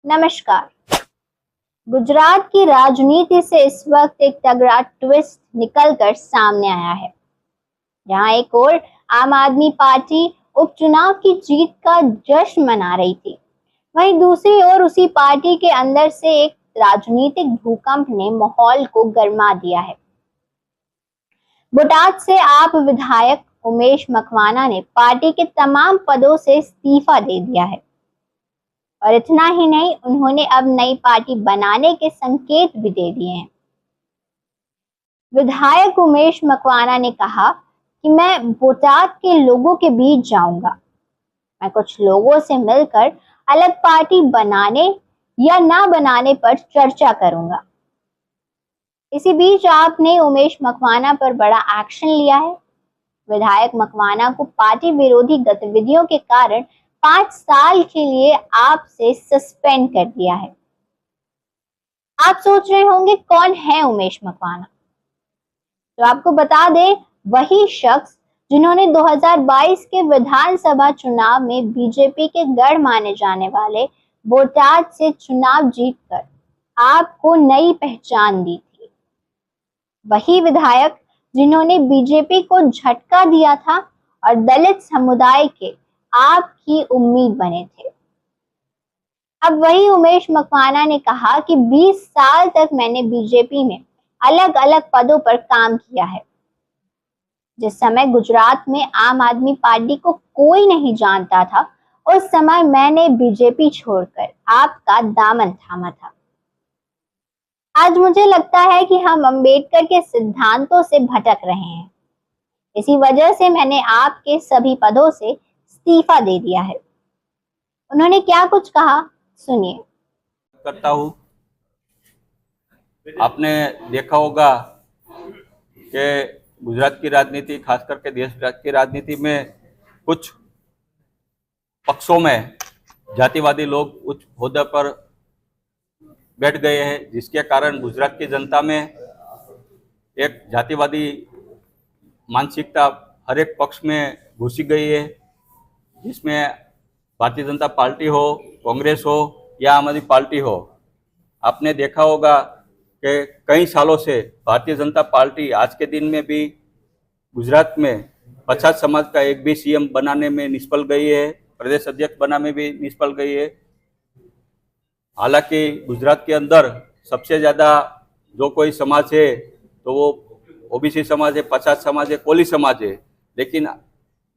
नमस्कार। गुजरात की राजनीति से इस वक्त एक तगड़ा ट्विस्ट निकलकर सामने आया है। जहां एक ओर आम आदमी पार्टी उपचुनाव की जीत का जश्न मना रही थी, वहीं दूसरी ओर उसी पार्टी के अंदर से एक राजनीतिक भूकंप ने माहौल को गरमा दिया है। बोटाद से आप विधायक उमेश मकवाना ने पार्टी के तमाम पदों से इस्तीफा दे दिया है और इतना ही नहीं, उन्होंने अब नई पार्टी बनाने के संकेत भी दे दिए हैं। विधायक उमेश मकवाना ने कहा कि मैं बोटाद के लोगों के बीच जाऊंगा। मैं कुछ लोगों से मिलकर अलग पार्टी बनाने या ना बनाने पर चर्चा करूंगा। इसी बीच आपने उमेश मकवाना पर बड़ा एक्शन लिया है। विधायक मकवाना को पार्टी विरोधी गतिविधियों के कारण 5 साल के लिए आपसे सस्पेंड कर दिया है। आप सोच रहे होंगे कौन है उमेश मकवाना? तो आपको बता दें, वही शख्स जिन्होंने 2022 के विधानसभा चुनाव में बीजेपी के गढ़ माने जाने वाले बोटाद से चुनाव जीतकर आपको नई पहचान दी थी। वही विधायक जिन्होंने बीजेपी को झटका दिया था और दलित समुदाय के आपकी उम्मीद बने थे। अब वही उमेश मकवाना ने कहा कि 20 साल तक मैंने बीजेपी में अलग अलग पदों पर काम किया है। जिस समय गुजरात में आम आदमी पार्टी को कोई नहीं जानता था, उस समय मैंने बीजेपी छोड़कर आपका दामन थामा था। आज मुझे लगता है कि हम अंबेडकर के सिद्धांतों से भटक रहे हैं। इसी वजह से मैंने आपके सभी पदों से इस्तीफा दे दिया है। उन्होंने क्या कुछ कहा, सुनिए। करता हूँ। आपने देखा होगा कि गुजरात की राजनीति, खास करके देश की राजनीति में कुछ पक्षों में जातिवादी लोग उच्च ओहदे पर बैठ गए हैं, जिसके कारण गुजरात की जनता में एक जातिवादी मानसिकता हर एक पक्ष में घुसी गई है, जिसमें भारतीय जनता पार्टी हो, कांग्रेस हो या आम आदमी पार्टी हो। आपने देखा होगा कि कई सालों से भारतीय जनता पार्टी आज के दिन में भी गुजरात में पछात समाज का एक भी सीएम बनाने में निष्फल गई है, प्रदेश अध्यक्ष बनाने में भी निष्फल गई है। हालांकि गुजरात के अंदर सबसे ज़्यादा जो कोई समाज है तो वो ओबीसी समाज है, पछात समाज है, कोली समाज है। लेकिन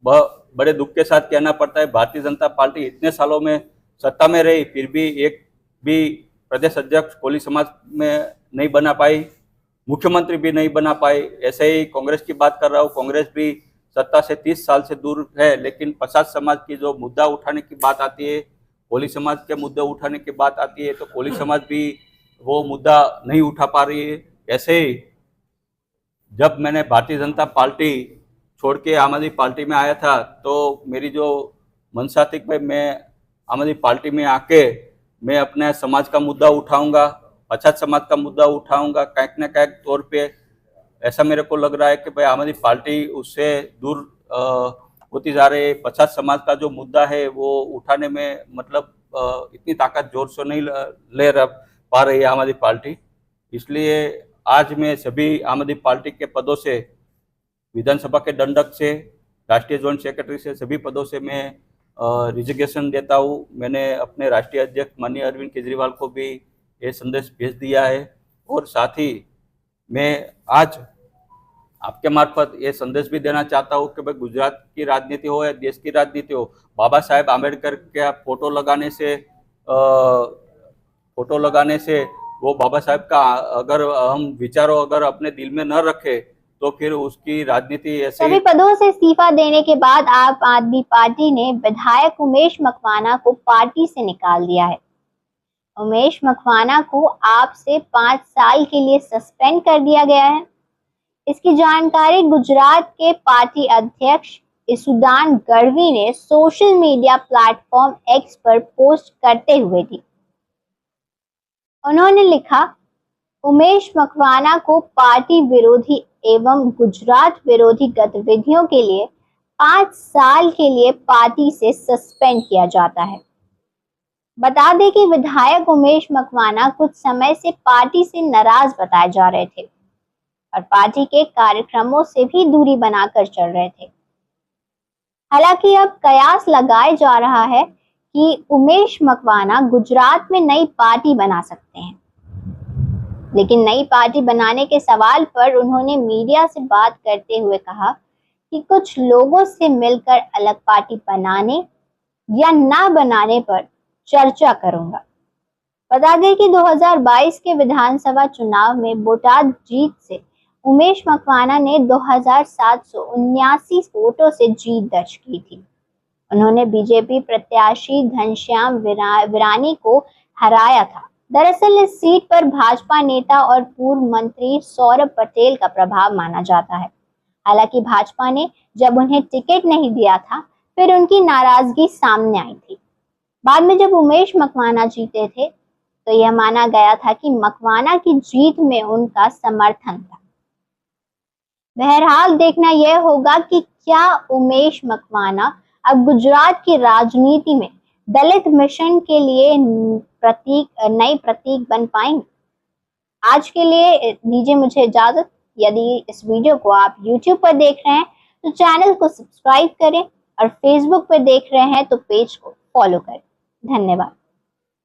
बड़े दुख के साथ कहना पड़ता है, भारतीय जनता पार्टी इतने सालों में सत्ता में रही, फिर भी एक भी प्रदेश अध्यक्ष कोली समाज में नहीं बना पाई, मुख्यमंत्री भी नहीं बना पाई। ऐसे ही कांग्रेस की बात कर रहा हूँ, कांग्रेस भी सत्ता से 30 साल से दूर है, लेकिन पछात समाज की जो मुद्दा उठाने की बात आती है, कोली समाज के मुद्दे उठाने की बात आती है, तो कोली समाज भी वो मुद्दा नहीं उठा पा रही है। ऐसे ही जब मैंने भारतीय जनता पार्टी छोड़ के आम आदमी पार्टी में आया था, तो मेरी जो मंशा थी कि मैं आम आदमी पार्टी में आके मैं अपने समाज का मुद्दा उठाऊंगा, पछात समाज का मुद्दा उठाऊंगा। कहीं ना कहीं तौर पे ऐसा मेरे को लग रहा है कि भाई आम आदमी पार्टी उससे दूर होती जा रही है। पछात समाज का जो मुद्दा है वो उठाने में मतलब इतनी ताकत जोर से नहीं ले पा रही है आम आदमी पार्टी। इसलिए आज मैं सभी आम आदमी पार्टी के पदों से, विधानसभा के दंडक से, राष्ट्रीय जॉइंट सेक्रेटरी से, सभी पदों से मैं रिजिग्नेशन देता हूँ। मैंने अपने राष्ट्रीय अध्यक्ष माननीय अरविंद केजरीवाल को भी ये संदेश भेज दिया है और साथ ही मैं आज आपके मार्फत ये संदेश भी देना चाहता हूँ कि भाई गुजरात की राजनीति हो या देश की राजनीति हो, बाबा साहेब आम्बेडकर के फोटो लगाने से वो बाबा साहेब का अगर हम विचारों अगर अपने दिल में न रखे तो फिर उसकी राजनीति ऐसे सभी पदों से इस्तीफा देने के बाद आप आदमी पार्टी ने विधायक उमेश मकवाना को पार्टी से निकाल दिया है। उमेश मकवाना को आपसे 5 साल के लिए सस्पेंड कर दिया गया है। इसकी जानकारी गुजरात के पार्टी अध्यक्ष इसुदान गढ़वी ने सोशल मीडिया प्लेटफॉर्म एक्स पर पोस्ट करते हुए दी। उन्होंने लिखा, उमेश मकवाना को पार्टी विरोधी एवं गुजरात विरोधी गतिविधियों के लिए 5 साल के लिए पार्टी से सस्पेंड किया जाता है। बता दें कि विधायक उमेश मकवाना कुछ समय से पार्टी से नाराज बताए जा रहे थे और पार्टी के कार्यक्रमों से भी दूरी बनाकर चल रहे थे। हालांकि अब कयास लगाया जा रहा है कि उमेश मकवाना गुजरात में नई पार्टी बना सकते हैं, लेकिन नई पार्टी बनाने के सवाल पर उन्होंने मीडिया से बात करते हुए कहा कि कुछ लोगों से मिलकर अलग पार्टी बनाने या ना बनाने पर चर्चा करूंगा। बता दें कि 2022 के विधानसभा चुनाव में बोटाद जीत से उमेश मकवाना ने 2779 वोटों से जीत दर्ज की थी। उन्होंने बीजेपी प्रत्याशी घनश्याम विरानी को हराया था। दरअसल इस सीट पर भाजपा नेता और पूर्व मंत्री सौरभ पटेल का प्रभाव माना जाता है। हालांकि भाजपा ने जब उन्हें टिकट नहीं दिया था, फिर उनकी नाराजगी सामने आई थी। बाद में जब उमेश मकवाना जीते थे तो यह माना गया था कि मकवाना की जीत में उनका समर्थन था। बहरहाल देखना यह होगा कि क्या उमेश मकवाना अब गुजरात की राजनीति में दलित मिशन के लिए नई प्रतीक बन पाएंगे। आज के लिए दीजिए मुझे इजाजत। यदि इस वीडियो को आप YouTube पर देख रहे हैं तो चैनल को सब्सक्राइब करें और Facebook पर देख रहे हैं तो पेज को फॉलो करें। धन्यवाद।